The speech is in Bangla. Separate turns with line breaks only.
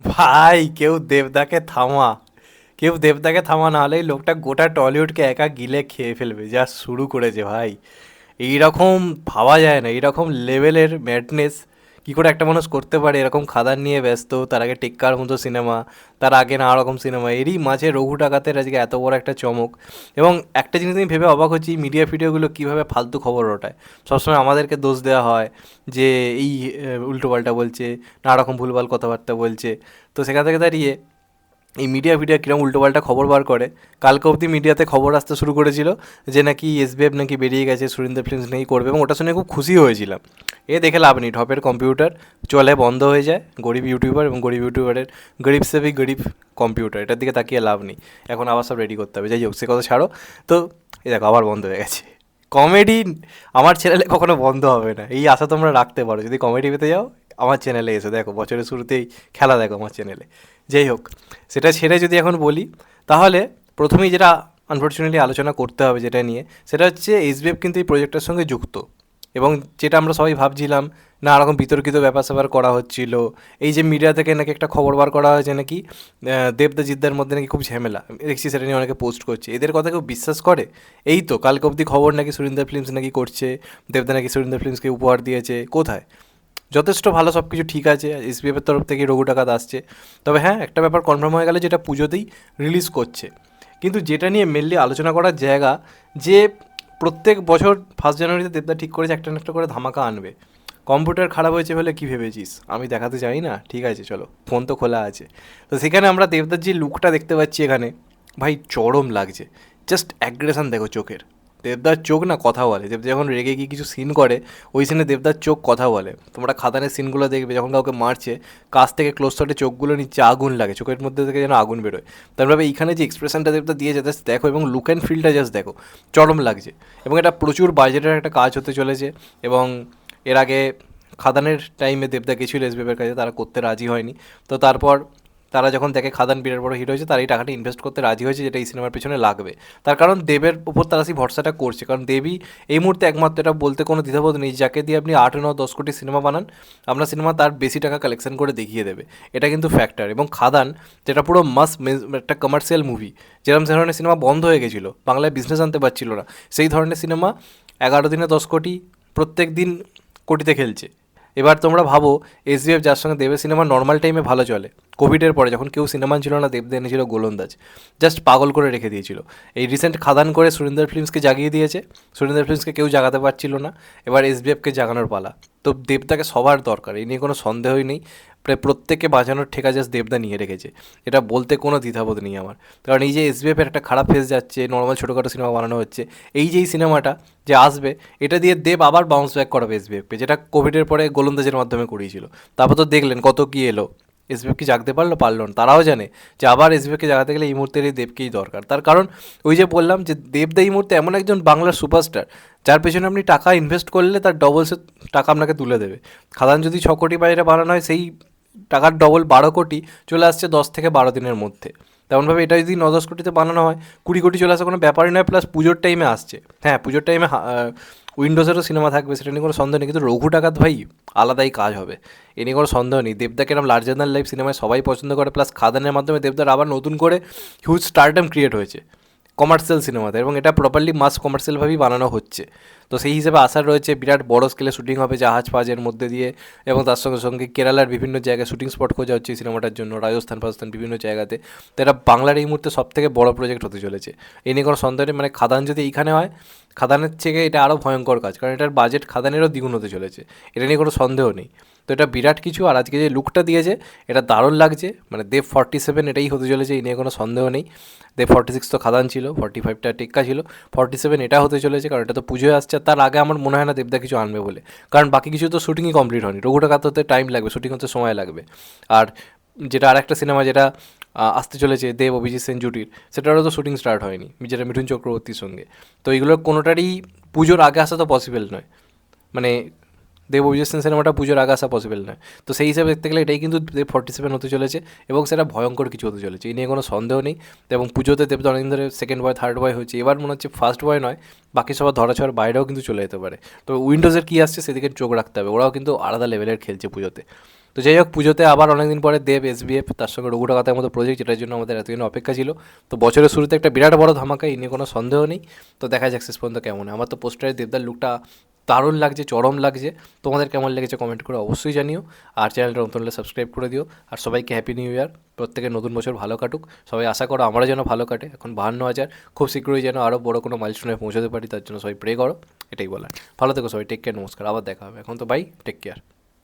ভাই কেউ দেবদাকে থামা না হলে এই লোকটা গোটা টলিউডকে একা গিলে খেয়ে ফেলবে, যা শুরু করেছে ভাই। এইরকম ভাবা যায় না, এইরকম লেভেলের ম্যাডনেস কি করে একটা মানুষ করতে পারে। এরকম খাদান নিয়ে ব্যস্ত, তার আগে টেক্কার মতো সিনেমা, তার আগে নানা রকম সিনেমা, এরই মাঝে রঘু ডাকাতের আজকে এত বড় একটা চমক। এবং একটা জিনিস আমি ভেবে অবাক হচ্ছি, মিডিয়া ফিডিওগুলো কীভাবে ফালতু খবর ওঠায়। সবসময় আমাদেরকে দোষ দেওয়া হয় যে এই উল্টোপাল্টা বলছে, নানা রকম ভুলভাল কথাবার্তা বলছে। তো সেখান থেকে দাঁড়িয়ে এই মিডিয়া কীরকম উল্টোপাল্টা খবর বার করে। কালকে অবধি মিডিয়াতে খবর আসতে শুরু করেছিল যে নাকি এসবিএফ নাকি বেরিয়ে গেছে, সুরিন্দর ফিল্মস নাকি করবে, এবং ওটা শুনে খুব খুশি হয়েছিলাম। দেখে লাভ নেই, ঢপের কম্পিউটার চলে বন্ধ হয়ে যায়, গরিব ইউটিউবার এবং গরিব ইউটিউবারের গরিব সে ভি গরিব কম্পিউটার, এটার দিকে তাকিয়ে লাভ নেই। এখন আবার সব রেডি করতে হবে, যাই হোক সে কথা ছাড়ো। তো দেখো আবার বন্ধ হয়ে গেছে কমেডি। আমার চ্যানেলে কখনো বন্ধ হবে না, এই আশা তোমরা রাখতে পারো। যদি কমেডি পেতে যাও আমার চ্যানেলে এসে দেখো, বছরের শুরুতেই খেলা দেখো আমার চ্যানেলে। যাই হোক, সেটা ছেড়ে যদি এখন বলি, তাহলে প্রথমেই যেটা আনফর্চুনেটলি আলোচনা করতে হবে যেটা নিয়ে, সেটা হচ্ছে এসবিএফ কিন্তু এই প্রজেক্টের সঙ্গে যুক্ত। এবং যেটা আমরা সবাই ভাবছিলাম, নানা রকম বিতর্কিত ব্যাপার স্যাপার করা হচ্ছিল, এই যে মিডিয়া থেকে নাকি একটা খবর বার করা হয়েছে নাকি দেবদা জিদ্দার মধ্যে নাকি খুব ঝামেলা, দেখছি সেটা নিয়ে অনেকে পোস্ট করছে। এদের কথা কেউ বিশ্বাস করে? এই তো কালকে অবধি খবর নাকি সুরিন্দর ফিল্মস নাকি করছে, দেবদা নাকি সুরিন্দর ফিল্মসকে উপহার দিয়েছে, কোথায়? যথেষ্ট ভালো, সব কিছু ঠিক আছে, এসবিএফের তরফ থেকে রঘু ডাকাত আসছে। তবে হ্যাঁ, একটা ব্যাপার কনফার্ম হয়ে গেলে, যেটা পুজোতেই রিলিজ করছে। কিন্তু যেটা নিয়ে মেনলি আলোচনা করার জায়গা, যে প্রত্যেক বছর 1 জানুয়ারিতে দেবদা ঠিক করেছে একটা না একটা করে ধামাকা আনবে। কম্পিউটার খারাপ হয়েছে বলে কি ভেবেছিস আমি দেখাতে চাই না? ঠিক আছে চলো, ফোন তো খোলা আছে। তো সেখানে আমরা দেবদার যে লুকটা দেখতে পাচ্ছি এখানে, ভাই চরম লাগছে। জাস্ট অ্যাগ্রেশন দেখো চোখের, দেবদার চোখ না কথা বলে। দেবদা যখন রেগে গিয়ে কিছু সিন করে, ওই সিনে দেবদার চোখ কথা বলে। তোমরা খাদানের সিনগুলো দেখবে, যখন কাউকে মারছে কাছ থেকে ক্লোজ শটে চোখগুলো নিচ্ছে, আগুন লাগে চোখের মধ্যে থেকে, যেন আগুন বেরোয়। তারপরে এইখানে যে এক্সপ্রেশনটা দেবদা দিয়েছে জাস্ট দেখো, এবং লুক অ্যান্ড ফিলটা জাস্ট দেখো, চরম লাগছে। এবং এটা প্রচুর বাজেটের একটা কাজ হতে চলেছে। এবং এর আগে খাদানের টাইমে দেবদা গেছিল এসবিএফের কাছে, তারা করতে রাজি হয়নি। তো তারপর তারা যখন দেখে খাদান বিরাট বড় হিট হয়েছে, তারা এই টাকাটা ইনভেস্ট করতে রাজি হয়েছে, যেটা এই সিনেমার পেছনে লাগবে। তার কারণ দেবের উপর তারা সেই ভরসাটা করছে, কারণ দেবই এই মুহূর্তে একমাত্র, এটা বলতে কোনো দ্বিধাবোধ নেই, যাকে দিয়ে আপনি 8, 9, 10 কোটি সিনেমা বানান, আপনার সিনেমা তার বেশি টাকা কালেকশন করে দেখিয়ে দেবে। এটা কিন্তু ফ্যাক্টর। এবং খাদান, যেটা পুরো একটা কমার্শিয়াল মুভি, যেরকম ধরনের সিনেমা বন্ধ হয়ে গেছিলো, বাংলায় বিজনেস আনতে পারছিল না, সেই ধরনের সিনেমা 11 দিনে 10 কোটি, প্রত্যেক দিন কোটিতে খেলছে। এবার তোমরা ভাবো, এসবিএফ যার সঙ্গে দেবের সিনেমা নর্মাল টাইমে ভালো চলে, কোভিডের পরে যখন কেউ সিনেমা ছিল না, দেবদা এনেছিল গোলন্দাজ, জাস্ট পাগল করে রেখে দিয়েছিল। এই রিসেন্ট খাদান করে সুরিন্দর ফিল্মসকে জাগিয়ে দিয়েছে, সুরিন্দর ফিল্মসকে কেউ জাগাতে পারছিল না, এবার এসবিএফকে জাগানোর পালা। তো দেবদাকে সবার দরকার, এই নিয়ে কোনো সন্দেহই নেই। প্রায় প্রত্যেককে বাঁচানোর ঠেকা জাস্ট দেবদা নিয়ে রেখেছে, এটা বলতে কোনো দ্বিধাবোধ নেই আমার। কারণ এই যে এসবিএফের একটা খারাপ ফেস যাচ্ছে, নর্মাল ছোটোখাটো সিনেমা বানানো হচ্ছে, এই যে এই সিনেমাটা যে আসবে, এটা দিয়ে দেব আবার বাউন্স ব্যাক করাবে এসবিএফকে, যেটা কোভিডের পরে গোলন্দাজের মাধ্যমে করিয়েছিল। তারপর তো দেখলেন কত কী এলো, এসবিএফ কি জাগতে পারলো না? তারাও জানে যে আবার এসবিএফকে জাগাতে গেলে এই মুহূর্তের এই দেবকেই দরকার। তার কারণ ওই যে বললাম যে দেবদা এই মুহূর্তে এমন একজন বাংলার সুপারস্টার, যার পেছনে আপনি টাকা ইনভেস্ট করলে তার ডবলসের টাকা আপনাকে তুলে দেবে। খাদান যদি 6 কোটি বাইরে বানানো হয়, সেই টাকার ডবল 12 কোটি চলে আসছে 10 থেকে 12 দিনের মধ্যে। তেমনভাবে এটা যদি 9, 10 কোটিতে বানানো হয়, 20 কোটি চলে আসা কোনো ব্যাপারই নয়। প্লাস পুজোর টাইমে আসছে, হ্যাঁ পুজোর টাইমে উইন্ডোজেরও সিনেমা থাকবে, সেটা নিয়ে কোনো সন্দেহ নেই। কিন্তু রঘু ডাকাত ভাই আলাদাই কাজ হবে, এ নিয়ে কোনো সন্দেহ নেই। দেবদাকে এরকম লার্জার দ্যান লাইফ সিনেমায় সবাই পছন্দ করে, প্লাস খাদানের মাধ্যমে দেবদার আবার নতুন করে হিউজ স্টারডাম ক্রিয়েট হয়েছে কমার্শিয়াল সিনেমাতে, এবং এটা প্রপারলি মাস কমার্শিয়ালভাবেই বানানো হচ্ছে। তো সেই হিসেবে আশা রয়েছে বিরাট বড় স্কেলে শুটিং হবে জাহাজ ফাজের মধ্যে দিয়ে, এবং তার সঙ্গে সঙ্গে কেরালার বিভিন্ন জায়গায় শুটিং স্পট খোঁজা হচ্ছে এই সিনেমাটার জন্য, রাজস্থান ফাজস্থান বিভিন্ন জায়গাতে। তো এটা বাংলার এই মুহূর্তে সবথেকে বড় প্রজেক্ট হতে চলেছে, এই নিয়ে কোনো সন্দেহ নেই। মানে খাদান যদি এইখানে হয়, খাদানের থেকে এটা আরও ভয়ঙ্কর কাজ, কারণ এটার বাজেট খাদানেরও দ্বিগুণ হতে চলেছে, এটা নিয়ে কোনো সন্দেহ নেই। তো এটা বিরাট কিছু। আর আজকে যে লুকটা দিয়েছে, এটা দারুণ লাগছে। মানে দেব 47 এটাই হতে চলেছে, এই নিয়ে কোনো সন্দেহ নেই। দেব 46 তো খাদান ছিল, 45টা টেক্কা ছিল, 47 এটা হতে চলেছে, কারণ এটা তো পুজোয় আসছে। আর তার আগে আমার মনে হয় না দেবদা কিছু আনবে বলে, কারণ বাকি কিছু তো শুটিংই কমপ্লিট হয়নি। রঘুটা কাততে টাইম লাগবে, শুটিং হতে সময় লাগবে। আর যেটা আর একটা সিনেমা যেটা আসতে চলেছে দেব অভিজিৎ সেন জুটির, সেটারও তো শুটিং স্টার্ট হয়নি, যেটা মিঠুন চক্রবর্তীর সঙ্গে। তো এইগুলোর কোনোটারই পুজোর আগে আসা তো পসিবল নয়, মানে দেব অভিজিৎ সেন সিনেমাটা পুজোর আগে আসা পসিবল নয়। তো সেই হিসাবে দেখতে গেলে এটাই কিন্তু দেব 47 হতে চলেছে, এবং সেটা ভয়ঙ্কর কিছু হতে চলেছে, এই নিয়ে কোনো সন্দেহ নেই। এবং পুজোতে দেব তো অনেকদিন ধরে সেকেন্ড বয় থার্ড বয় হচ্ছে, এবার মনে হচ্ছে ফার্স্ট বয় নয়, বাকি সবার ধরাছোঁয়ার বাইরেও কিন্তু চলে যেতে পারে। তো উইন্ডোজের কী আসছে সেদিকে চোখ রাখতে হবে, ওরাও কিন্তু আলাদা লেভেলের খেলছে পুজোতে। তো যাই হোক, পুজোতে আবার অনেকদিন পরে দেব, SBF, তার সঙ্গে রঘু ডাকাতের মতো প্রজেক্ট, যেটার জন্য আমাদের এতদিন অপেক্ষা ছিল। তো বছরের শুরুতে একটা বিরাট বড় ধামাকা, এই নিয়ে কোনো সন্দেহ নেই। তো দেখা যাক শেষ পর্যন্ত কেমন হয়। আমার তো পোস্টারে দেবদার লুকটা দারুণ লাগছে, চরম লাগছে। তোমাদের কেমন লেগেছে কমেন্ট করে অবশ্যই জানিও। আর চ্যানেলটা নতুন হলে সাবস্ক্রাইব করে দিও। আর সবাইকে হ্যাপি নিউ ইয়ার, প্রত্যেকের নতুন বছর ভালো কাটুক। সবাই আশা করো আমরা যেন ভালো কাটে। এখন 52,000, খুব শীঘ্রই যেন আরও বড় কোনো মাইলস্টোনে পৌঁছাতে পারি, তার জন্য সবাই প্রে করো, এটাই বলার। ভালো থেকো সবাই, টেক কেয়ার, নমস্কার, আবার দেখা হবে। এখন তো বাই, টেক কেয়ার।